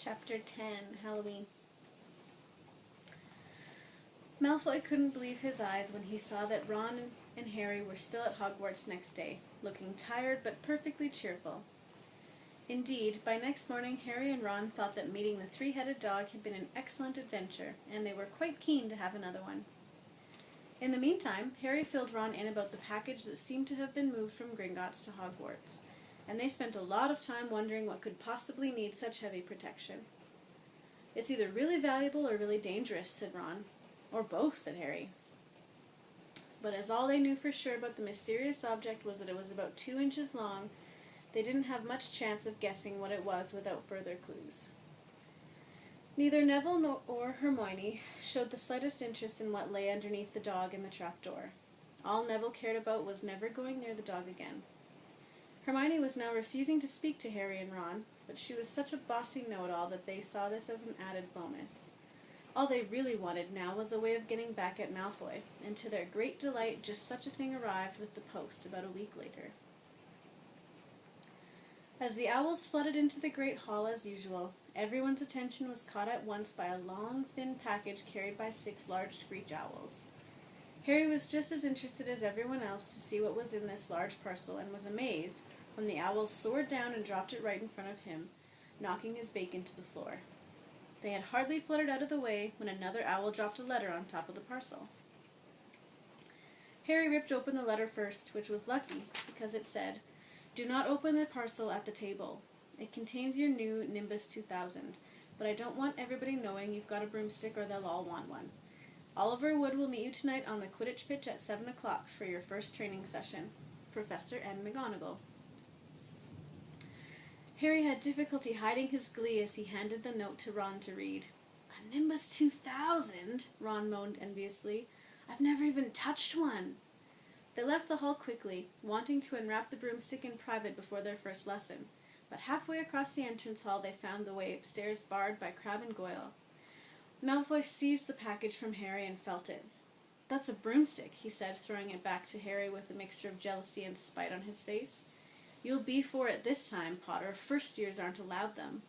Chapter 10, Halloween. Malfoy couldn't believe his eyes when he saw that Ron and Harry were still at Hogwarts next day, looking tired but perfectly cheerful. Indeed, by next morning Harry and Ron thought that meeting the three-headed dog had been an excellent adventure, and they were quite keen to have another one. In the meantime, Harry filled Ron in about the package that seemed to have been moved from Gringotts to Hogwarts, and they spent a lot of time wondering what could possibly need such heavy protection. "It's either really valuable or really dangerous," said Ron. "Or both," said Harry. But as all they knew for sure about the mysterious object was that it was about 2 inches long, they didn't have much chance of guessing what it was without further clues. Neither Neville nor Hermione showed the slightest interest in what lay underneath the dog in the trapdoor. All Neville cared about was never going near the dog again. Hermione was now refusing to speak to Harry and Ron, but she was such a bossy know-it-all that they saw this as an added bonus. All they really wanted now was a way of getting back at Malfoy, and to their great delight just such a thing arrived with the post about a week later. As the owls flooded into the great hall as usual, everyone's attention was caught at once by a long, thin package carried by 6 large screech owls. Harry was just as interested as everyone else to see what was in this large parcel, and was amazed when the owls soared down and dropped it right in front of him, knocking his bacon to the floor. They had hardly fluttered out of the way when another owl dropped a letter on top of the parcel. Harry ripped open the letter first, which was lucky, because it said, "Do not open the parcel at the table. It contains your new Nimbus 2000, but I don't want everybody knowing you've got a broomstick or they'll all want one. Oliver Wood will meet you tonight on the Quidditch pitch at 7 o'clock for your first training session. Professor M. McGonagall." Harry had difficulty hiding his glee as he handed the note to Ron to read. "A Nimbus 2000? Ron moaned enviously. "I've never even touched one." They left the hall quickly, wanting to unwrap the broomstick in private before their first lesson, but halfway across the entrance hall they found the way upstairs barred by Crabbe and Goyle. Malfoy seized the package from Harry and felt it. "That's a broomstick," he said, throwing it back to Harry with a mixture of jealousy and spite on his face. "You'll be for it this time, Potter. First years aren't allowed them."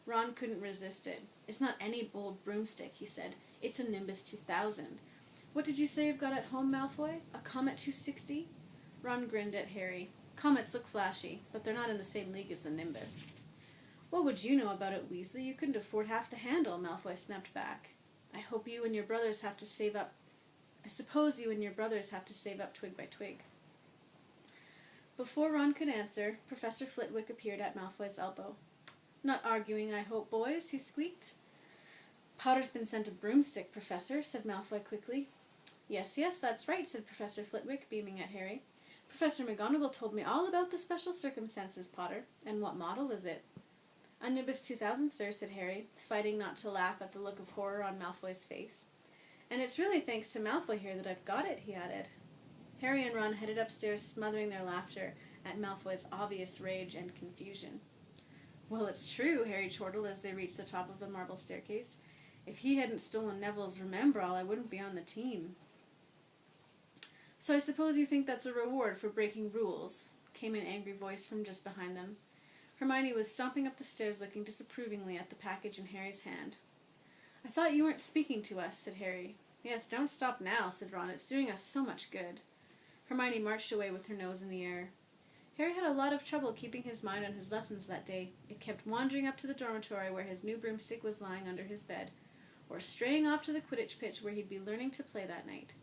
Ron couldn't resist it. "It's not any old broomstick," he said. "It's a Nimbus 2000. What did you say you've got at home, Malfoy? A Comet 260? Ron grinned at Harry. "Comets look flashy, but they're not in the same league as the Nimbus." "What would you know about it, Weasley? You couldn't afford half the handle," Malfoy snapped back. I suppose you and your brothers have to save up twig by twig." Before Ron could answer, Professor Flitwick appeared at Malfoy's elbow. "Not arguing, I hope, boys," he squeaked. "Potter's been sent a broomstick, Professor," said Malfoy quickly. Yes, that's right," said Professor Flitwick, beaming at Harry. "Professor McGonagall told me all about the special circumstances, Potter. And what model is it?" "A Nimbus 2000, sir," said Harry, fighting not to laugh at the look of horror on Malfoy's face. "And it's really thanks to Malfoy here that I've got it," he added. Harry and Ron headed upstairs, smothering their laughter at Malfoy's obvious rage and confusion. "Well, it's true," Harry chortled as they reached the top of the marble staircase. "If he hadn't stolen Neville's Remembrall, I wouldn't be on the team." "So I suppose you think that's a reward for breaking rules?" came an angry voice from just behind them. Hermione was stomping up the stairs looking disapprovingly at the package in Harry's hand. "I thought you weren't speaking to us," said Harry. "Yes, don't stop now," said Ron. "It's doing us so much good." Hermione marched away with her nose in the air. Harry had a lot of trouble keeping his mind on his lessons that day. It kept wandering up to the dormitory where his new broomstick was lying under his bed, or straying off to the Quidditch pitch where he'd be learning to play that night.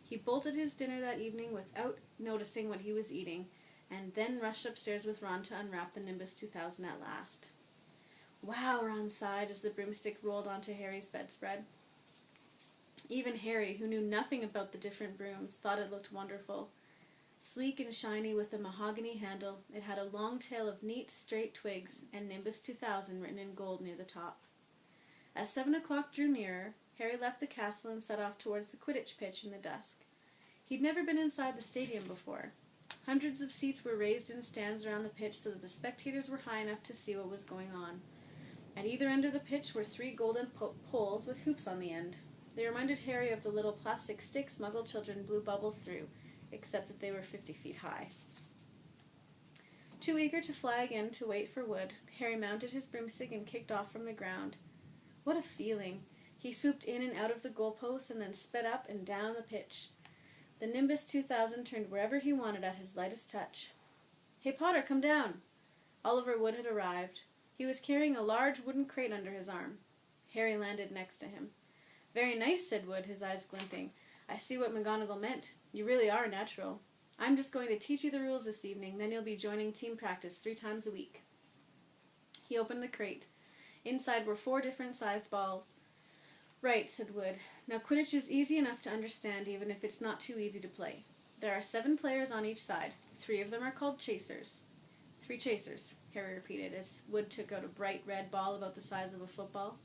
He bolted his dinner that evening without noticing what he was eating, and then rushed upstairs with Ron to unwrap the Nimbus 2000 at last. "Wow," Ron sighed as the broomstick rolled onto Harry's bedspread. Even Harry, who knew nothing about the different brooms, thought it looked wonderful. Sleek and shiny with a mahogany handle, it had a long tail of neat, straight twigs, and Nimbus 2000 written in gold near the top. As 7 o'clock drew nearer, Harry left the castle and set off towards the Quidditch pitch in the dusk. He'd never been inside the stadium before. Hundreds of seats were raised in stands around the pitch so that the spectators were high enough to see what was going on. At either end of the pitch were 3 golden poles with hoops on the end. They reminded Harry of the little plastic sticks Muggle children blew bubbles through, except that they were 50 feet high. Too eager to fly again to wait for Wood, Harry mounted his broomstick and kicked off from the ground. What a feeling! He swooped in and out of the goalposts and then sped up and down the pitch. The Nimbus 2000 turned wherever he wanted at his lightest touch. "Hey, Potter, come down!" Oliver Wood had arrived. He was carrying a large wooden crate under his arm. Harry landed next to him. "Very nice," said Wood, his eyes glinting. "I see what McGonagall meant. You really are natural. I'm just going to teach you the rules this evening, then you'll be joining team practice 3 times a week." He opened the crate. Inside were 4 different-sized balls. "Right," said Wood. "Now Quidditch is easy enough to understand, even if it's not too easy to play. There are 7 players on each side. 3 of them are called chasers." 3 chasers," Harry repeated, as Wood took out a bright red ball about the size of a football.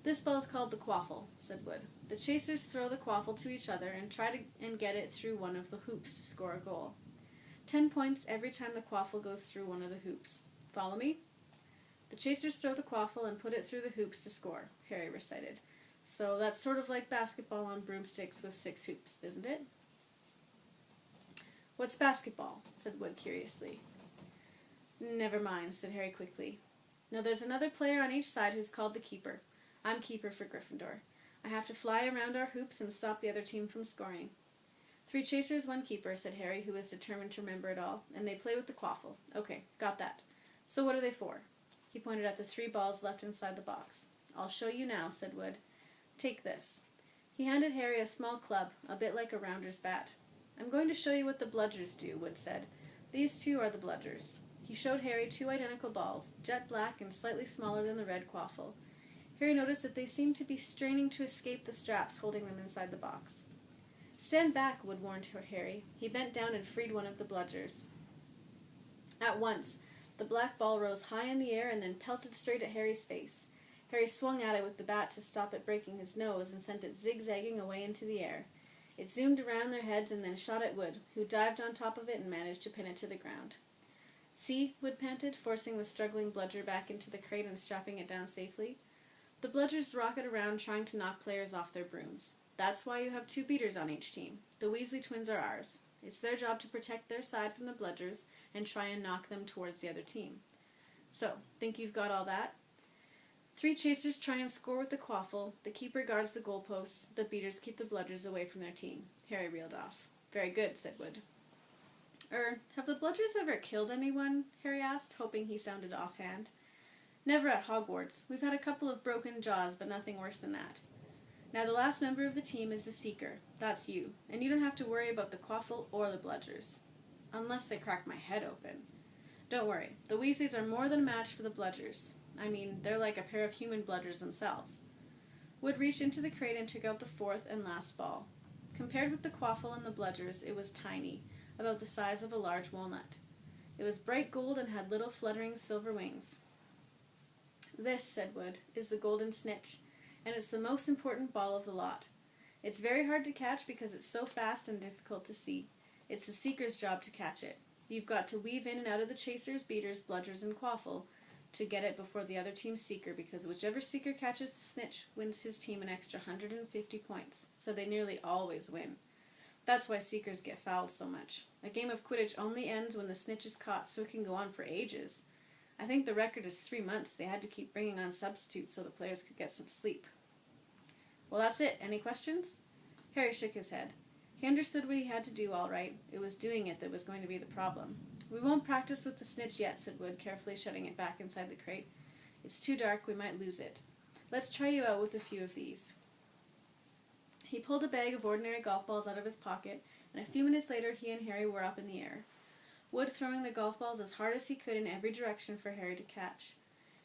"This ball is called the quaffle," said Wood. "The chasers throw the quaffle to each other and try to get it through one of the hoops to score a goal. 10 points every time the quaffle goes through one of the hoops. Follow me?" "The chasers throw the quaffle and put it through the hoops to score," Harry recited. "So that's sort of like basketball on broomsticks with 6 hoops, isn't it?" "What's basketball?" said Wood curiously. "Never mind," said Harry quickly. "Now there's another player on each side who's called the keeper. I'm keeper for Gryffindor. I have to fly around our hoops and stop the other team from scoring." 3 chasers, 1 keeper," said Harry, who was determined to remember it all, "and they play with the quaffle. Okay, got that. So what are they for?" He pointed at the 3 balls left inside the box. "I'll show you now," said Wood. "Take this." He handed Harry a small club, a bit like a rounder's bat. "I'm going to show you what the bludgers do," Wood said. "These 2 are the bludgers." He showed Harry 2 identical balls, jet black and slightly smaller than the red quaffle. Harry noticed that they seemed to be straining to escape the straps holding them inside the box. "Stand back," Wood warned Harry. He bent down and freed one of the bludgers. At once, the black ball rose high in the air and then pelted straight at Harry's face. Harry swung at it with the bat to stop it breaking his nose and sent it zigzagging away into the air. It zoomed around their heads and then shot at Wood, who dived on top of it and managed to pin it to the ground. "See," Wood panted, forcing the struggling bludger back into the crate and strapping it down safely. "The bludgers rocket around trying to knock players off their brooms. That's why you have 2 beaters on each team. The Weasley twins are ours. It's their job to protect their side from the bludgers and try and knock them towards the other team. So, think you've got all that?" 3 chasers try and score with the quaffle, the keeper guards the goalposts, the beaters keep the bludgers away from their team. Harry reeled off. "Very good," said Wood. Have the bludgers ever killed anyone?" Harry asked, hoping he sounded offhand. "Never at Hogwarts. We've had a couple of broken jaws, but nothing worse than that. Now the last member of the team is the Seeker. That's you, and you don't have to worry about the quaffle or the bludgers. Unless they crack my head open. Don't worry, the Weasleys are more than a match for the bludgers. I mean, they're like a pair of human bludgers themselves." Wood reached into the crate and took out the 4th and last ball. Compared with the quaffle and the bludgers, it was tiny, about the size of a large walnut. It was bright gold and had little fluttering silver wings. "This," said Wood, "is the golden snitch, and it's the most important ball of the lot. It's very hard to catch because it's so fast and difficult to see. It's the Seeker's job to catch it. You've got to weave in and out of the chasers, beaters, bludgers, and quaffle to get it before the other team's Seeker, because whichever Seeker catches the snitch wins his team an extra 150 points, so they nearly always win. That's why Seekers get fouled so much. A game of Quidditch only ends when the snitch is caught, so it can go on for ages. I think the record is 3 months. They had to keep bringing on substitutes so the players could get some sleep." "Well, that's it. Any questions?" Harry shook his head. He understood what he had to do all right. It was doing it that was going to be the problem. "We won't practice with the snitch yet," said Wood, carefully shutting it back inside the crate. "It's too dark. We might lose it. Let's try you out with a few of these." He pulled a bag of ordinary golf balls out of his pocket, and a few minutes later he and Harry were up in the air, Wood throwing the golf balls as hard as he could in every direction for Harry to catch.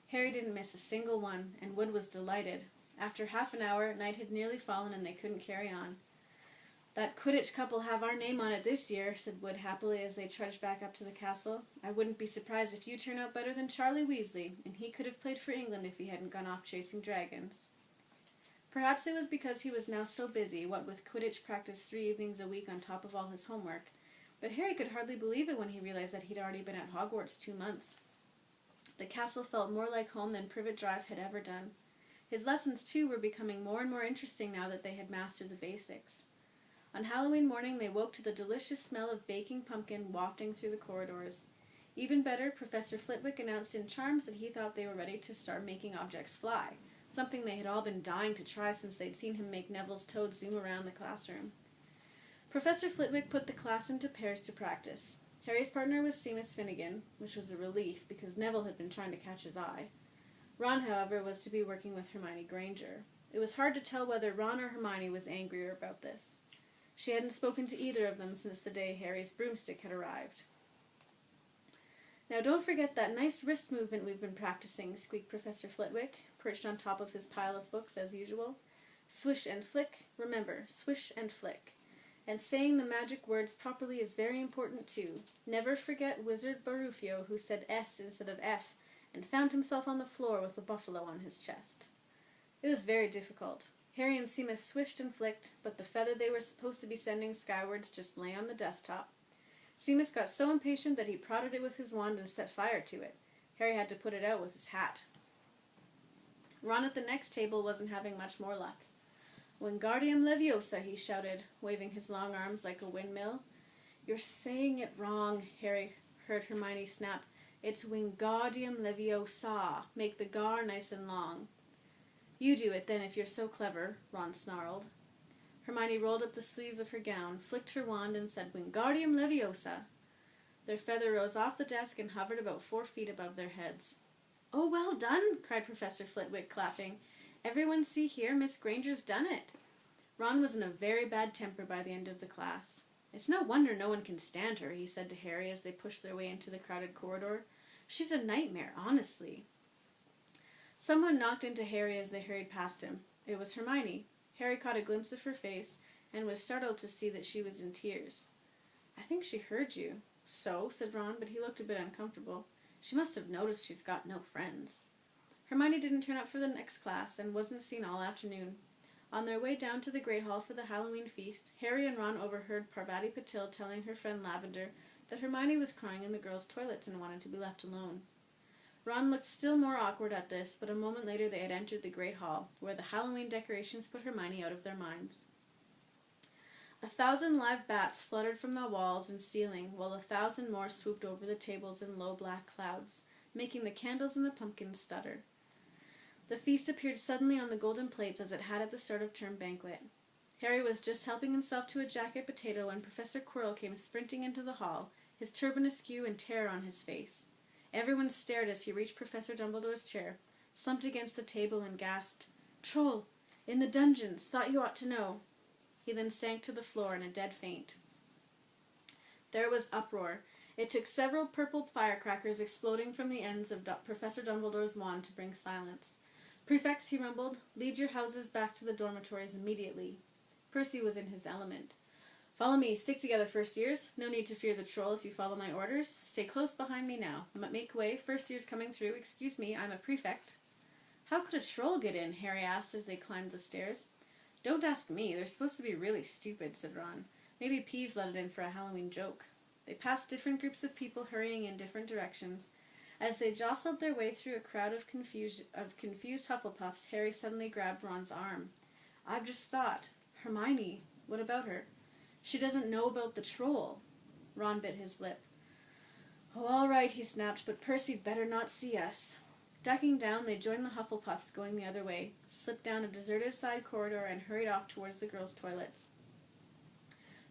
Harry didn't miss a single one, and Wood was delighted. After half an hour, night had nearly fallen and they couldn't carry on. "That Quidditch Cup will have our name on it this year," said Wood happily as they trudged back up to the castle. "I wouldn't be surprised if you turn out better than Charlie Weasley, and he could have played for England if he hadn't gone off chasing dragons." Perhaps it was because he was now so busy, what with Quidditch practice 3 evenings a week on top of all his homework, but Harry could hardly believe it when he realized that he'd already been at Hogwarts 2 months. The castle felt more like home than Privet Drive had ever done. His lessons, too, were becoming more and more interesting now that they had mastered the basics. On Halloween morning they woke to the delicious smell of baking pumpkin wafting through the corridors. Even better, Professor Flitwick announced in charms that he thought they were ready to start making objects fly, something they had all been dying to try since they'd seen him make Neville's toad zoom around the classroom. Professor Flitwick put the class into pairs to practice. Harry's partner was Seamus Finnegan, which was a relief because Neville had been trying to catch his eye. Ron, however, was to be working with Hermione Granger. It was hard to tell whether Ron or Hermione was angrier about this. She hadn't spoken to either of them since the day Harry's broomstick had arrived. "Now don't forget that nice wrist movement we've been practicing," squeaked Professor Flitwick, perched on top of his pile of books as usual. "Swish and flick, remember, swish and flick. And saying the magic words properly is very important too. Never forget Wizard Barufio, who said S instead of F, and found himself on the floor with a buffalo on his chest." It was very difficult. Harry and Seamus swished and flicked, but the feather they were supposed to be sending skywards just lay on the desktop. Seamus got so impatient that he prodded it with his wand and set fire to it. Harry had to put it out with his hat. Ron at the next table wasn't having much more luck. "Wingardium Leviosa," he shouted, waving his long arms like a windmill. "You're saying it wrong," Harry heard Hermione snap. "It's Wingardium Leviosa. Make the gar nice and long." "You do it then if you're so clever," Ron snarled. Hermione rolled up the sleeves of her gown, flicked her wand, and said, "Wingardium Leviosa." Their feather rose off the desk and hovered about 4 feet above their heads. "Oh, well done!" cried Professor Flitwick, clapping. "Everyone see here, Miss Granger's done it." Ron was in a very bad temper by the end of the class. "It's no wonder no one can stand her," he said to Harry as they pushed their way into the crowded corridor. "She's a nightmare, honestly." Someone knocked into Harry as they hurried past him. It was Hermione. Harry caught a glimpse of her face and was startled to see that she was in tears. "I think she heard you." "So?" said Ron, but he looked a bit uncomfortable. "She must have noticed she's got no friends." Hermione didn't turn up for the next class and wasn't seen all afternoon. On their way down to the Great Hall for the Halloween feast, Harry and Ron overheard Parvati Patil telling her friend Lavender that Hermione was crying in the girls' toilets and wanted to be left alone. Ron looked still more awkward at this, but a moment later they had entered the Great Hall, where the Halloween decorations put Hermione out of their minds. 1,000 live bats fluttered from the walls and ceiling, while 1,000 more swooped over the tables in low black clouds, making the candles and the pumpkins stutter. The feast appeared suddenly on the golden plates as it had at the start of term banquet. Harry was just helping himself to a jacket potato when Professor Quirrell came sprinting into the hall, his turban askew and terror on his face. Everyone stared as he reached Professor Dumbledore's chair, slumped against the table, and gasped, "Troll! In the dungeons! Thought you ought to know." He then sank to the floor in a dead faint. There was uproar. It took several purple firecrackers exploding from the ends of Professor Dumbledore's wand to bring silence. "Prefects," he rumbled, "lead your houses back to the dormitories immediately." Percy was in his element. "Follow me. Stick together, first years. No need to fear the troll if you follow my orders. Stay close behind me now. Make way. First years coming through. Excuse me, I'm a prefect." "How could a troll get in?" Harry asked as they climbed the stairs. "Don't ask me. They're supposed to be really stupid," said Ron. "Maybe Peeves let it in for a Halloween joke." They passed different groups of people hurrying in different directions. As they jostled their way through a crowd of confused Hufflepuffs, Harry suddenly grabbed Ron's arm. "I've just thought. Hermione, what about her? She doesn't know about the troll." Ron bit his lip. "Oh, all right," he snapped, "but Percy'd better not see us." Ducking down, they joined the Hufflepuffs going the other way, slipped down a deserted side corridor, and hurried off towards the girls' toilets.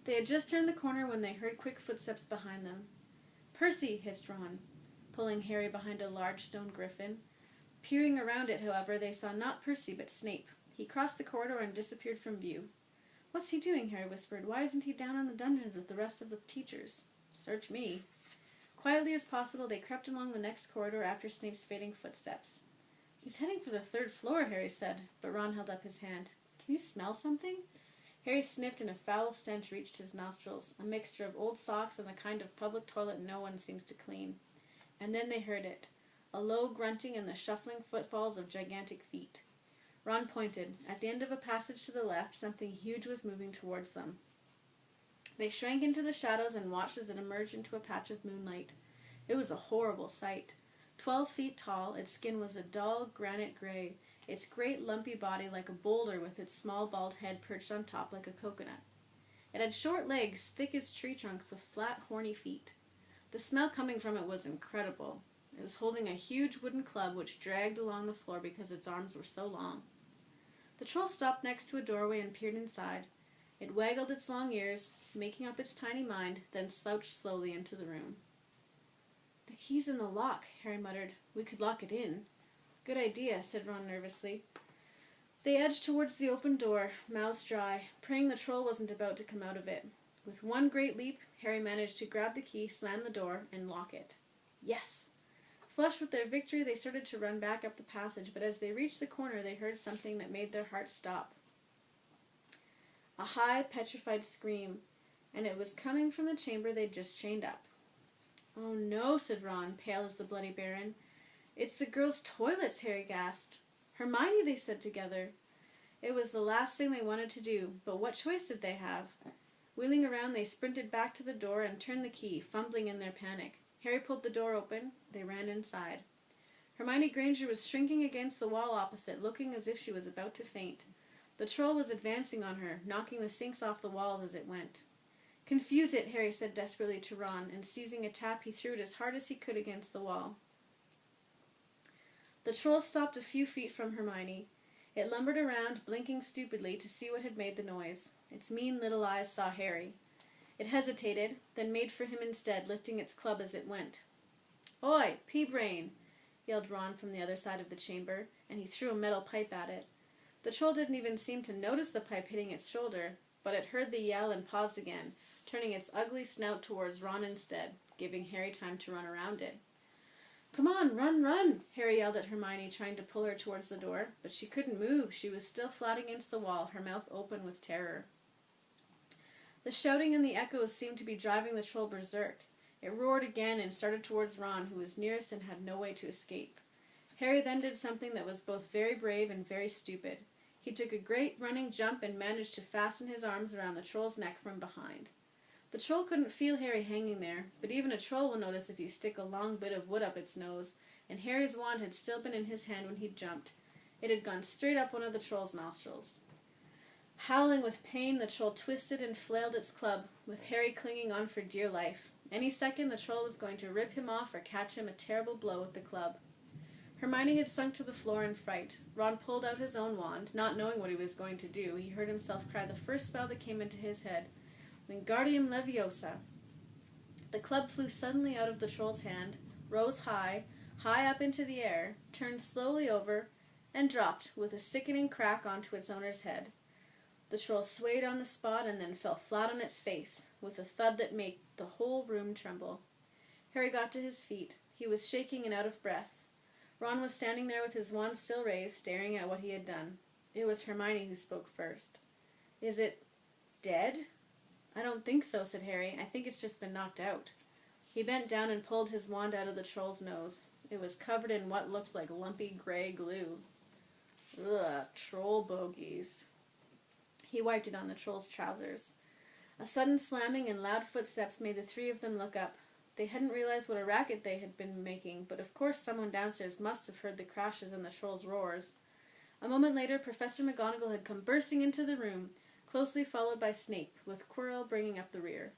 They had just turned the corner when they heard quick footsteps behind them. "Percy!" hissed Ron, pulling Harry behind a large stone griffin. Peering around it, however, they saw not Percy but Snape. He crossed the corridor and disappeared from view. "What's he doing?" Harry whispered. "Why isn't he down in the dungeons with the rest of the teachers?" "Search me." Quietly as possible, they crept along the next corridor after Snape's fading footsteps. "He's heading for the 3rd floor," Harry said, but Ron held up his hand. "Can you smell something?" Harry sniffed and a foul stench reached his nostrils, a mixture of old socks and the kind of public toilet no one seems to clean. And then they heard it, a low grunting and the shuffling footfalls of gigantic feet. Ron pointed. At the end of a passage to the left, something huge was moving towards them. They shrank into the shadows and watched as it emerged into a patch of moonlight. It was a horrible sight. 12 feet tall, its skin was a dull granite gray, its great lumpy body like a boulder with its small bald head perched on top like a coconut. It had short legs, thick as tree trunks, with flat, horny feet. The smell coming from it was incredible. It was holding a huge wooden club which dragged along the floor because its arms were so long. The troll stopped next to a doorway and peered inside. It waggled its long ears, making up its tiny mind, then slouched slowly into the room. "The key's in the lock," Harry muttered. "We could lock it in." "Good idea," said Ron nervously. They edged towards the open door, mouths dry, praying the troll wasn't about to come out of it. With one great leap, Harry managed to grab the key, slam the door, and lock it. Yes! Flushed with their victory, they started to run back up the passage, but as they reached the corner, they heard something that made their hearts stop. A high, petrified scream, and it was coming from the chamber they'd just chained up. "Oh no," said Ron, pale as the Bloody Baron. "It's the girls' toilets," Harry gasped. "Hermione," they said together. It was the last thing they wanted to do, but what choice did they have? Wheeling around, they sprinted back to the door and turned the key, fumbling in their panic. Harry pulled the door open. They ran inside. Hermione Granger was shrinking against the wall opposite, looking as if she was about to faint. The troll was advancing on her, knocking the sinks off the walls as it went. "Confuse it," Harry said desperately to Ron, and seizing a tap, he threw it as hard as he could against the wall. The troll stopped a few feet from Hermione. It lumbered around, blinking stupidly to see what had made the noise. Its mean little eyes saw Harry. It hesitated, then made for him instead, lifting its club as it went. "Oi, pea-brain!" yelled Ron from the other side of the chamber, and he threw a metal pipe at it. The troll didn't even seem to notice the pipe hitting its shoulder, but it heard the yell and paused again, turning its ugly snout towards Ron instead, giving Harry time to run around it. "Come on, run, run!" Harry yelled at Hermione, trying to pull her towards the door, but she couldn't move. She was still flat against the wall, her mouth open with terror. The shouting and the echoes seemed to be driving the troll berserk. It roared again and started towards Ron, who was nearest and had no way to escape. Harry then did something that was both very brave and very stupid. He took a great running jump and managed to fasten his arms around the troll's neck from behind. The troll couldn't feel Harry hanging there, but even a troll will notice if you stick a long bit of wood up its nose, and Harry's wand had still been in his hand when he jumped. It had gone straight up one of the troll's nostrils. Howling with pain, the troll twisted and flailed its club, with Harry clinging on for dear life. Any second, the troll was going to rip him off or catch him a terrible blow with the club. Hermione had sunk to the floor in fright. Ron pulled out his own wand, not knowing what he was going to do. He heard himself cry the first spell that came into his head, Wingardium Leviosa. The club flew suddenly out of the troll's hand, rose high, high up into the air, turned slowly over, and dropped with a sickening crack onto its owner's head. The troll swayed on the spot and then fell flat on its face, with a thud that made the whole room tremble. Harry got to his feet. He was shaking and out of breath. Ron was standing there with his wand still raised, staring at what he had done. It was Hermione who spoke first. "Is it dead?" "I don't think so," said Harry. "I think it's just been knocked out." He bent down and pulled his wand out of the troll's nose. It was covered in what looked like lumpy gray glue. Ugh, troll bogies. He wiped it on the troll's trousers. A sudden slamming and loud footsteps made the three of them look up. They hadn't realized what a racket they had been making, but of course someone downstairs must have heard the crashes and the troll's roars. A moment later, Professor McGonagall had come bursting into the room, closely followed by Snape, with Quirrell bringing up the rear.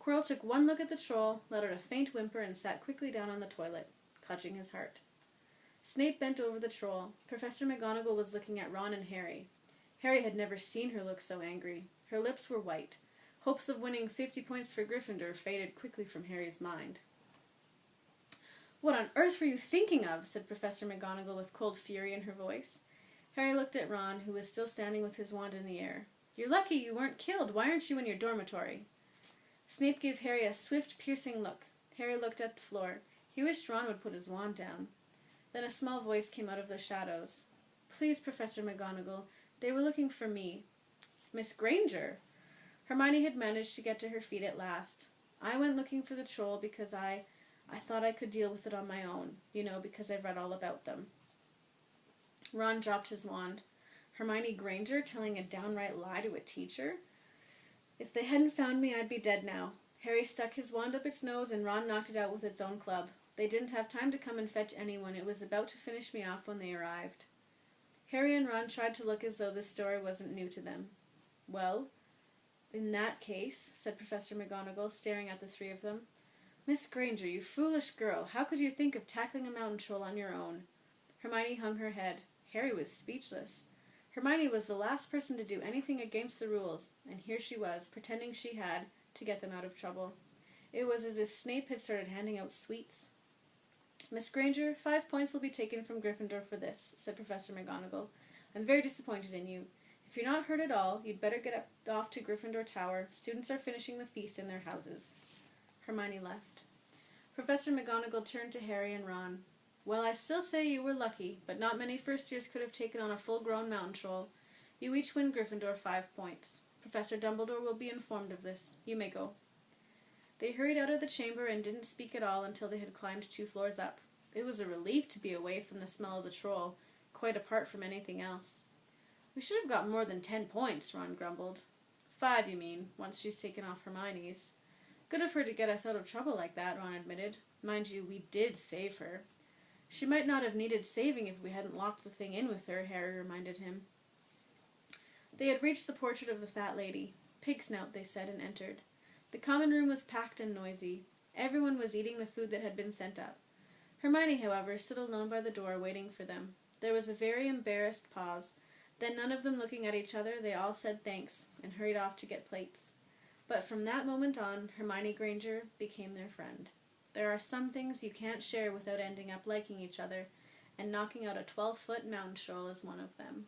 Quirrell took one look at the troll, let out a faint whimper, and sat quickly down on the toilet, clutching his heart. Snape bent over the troll. Professor McGonagall was looking at Ron and Harry. Harry had never seen her look so angry. Her lips were white. Hopes of winning 50 points for Gryffindor faded quickly from Harry's mind. "What on earth were you thinking of?" said Professor McGonagall with cold fury in her voice. Harry looked at Ron, who was still standing with his wand in the air. "You're lucky you weren't killed. Why aren't you in your dormitory?" Snape gave Harry a swift, piercing look. Harry looked at the floor. He wished Ron would put his wand down. Then a small voice came out of the shadows. "Please, Professor McGonagall, they were looking for me." "Miss Granger?" Hermione had managed to get to her feet at last. "I went looking for the troll because I thought I could deal with it on my own. You know, because I've read all about them." Ron dropped his wand. Hermione Granger telling a downright lie to a teacher? "If they hadn't found me, I'd be dead now." Harry stuck his wand up its nose and Ron knocked it out with its own club. They didn't have time to come and fetch anyone. It was about to finish me off when they arrived. Harry and Ron tried to look as though this story wasn't new to them. "Well, in that case," said Professor McGonagall, staring at the three of them, Miss Granger, you foolish girl, how could you think of tackling a mountain troll on your own? Hermione hung her head. Harry was speechless. Hermione was the last person to do anything against the rules, and here she was, pretending she had, to get them out of trouble. It was as if Snape had started handing out sweets. Miss Granger, 5 points will be taken from Gryffindor for this, said Professor McGonagall. I'm very disappointed in you. If you're not hurt at all, you'd better get off to Gryffindor Tower. Students are finishing the feast in their houses. Hermione left. Professor McGonagall turned to Harry and Ron. Well, I still say you were lucky, but not many first-years could have taken on a full-grown mountain troll. You each win Gryffindor 5 points. Professor Dumbledore will be informed of this. You may go. They hurried out of the chamber and didn't speak at all until they had climbed 2 floors up. It was a relief to be away from the smell of the troll, quite apart from anything else. We should have got more than 10 points, Ron grumbled. 5, you mean, once she's taken off Hermione's. Good of her to get us out of trouble like that, Ron admitted. Mind you, we did save her. She might not have needed saving if we hadn't locked the thing in with her, Harry reminded him. They had reached the portrait of the fat lady. Pig snout, they said, and entered. The common room was packed and noisy. Everyone was eating the food that had been sent up. Hermione, however, stood alone by the door waiting for them. There was a very embarrassed pause. Then, none of them looking at each other, they all said thanks and hurried off to get plates. But from that moment on, Hermione Granger became their friend. There are some things you can't share without ending up liking each other, and knocking out a 12-foot mountain troll is one of them.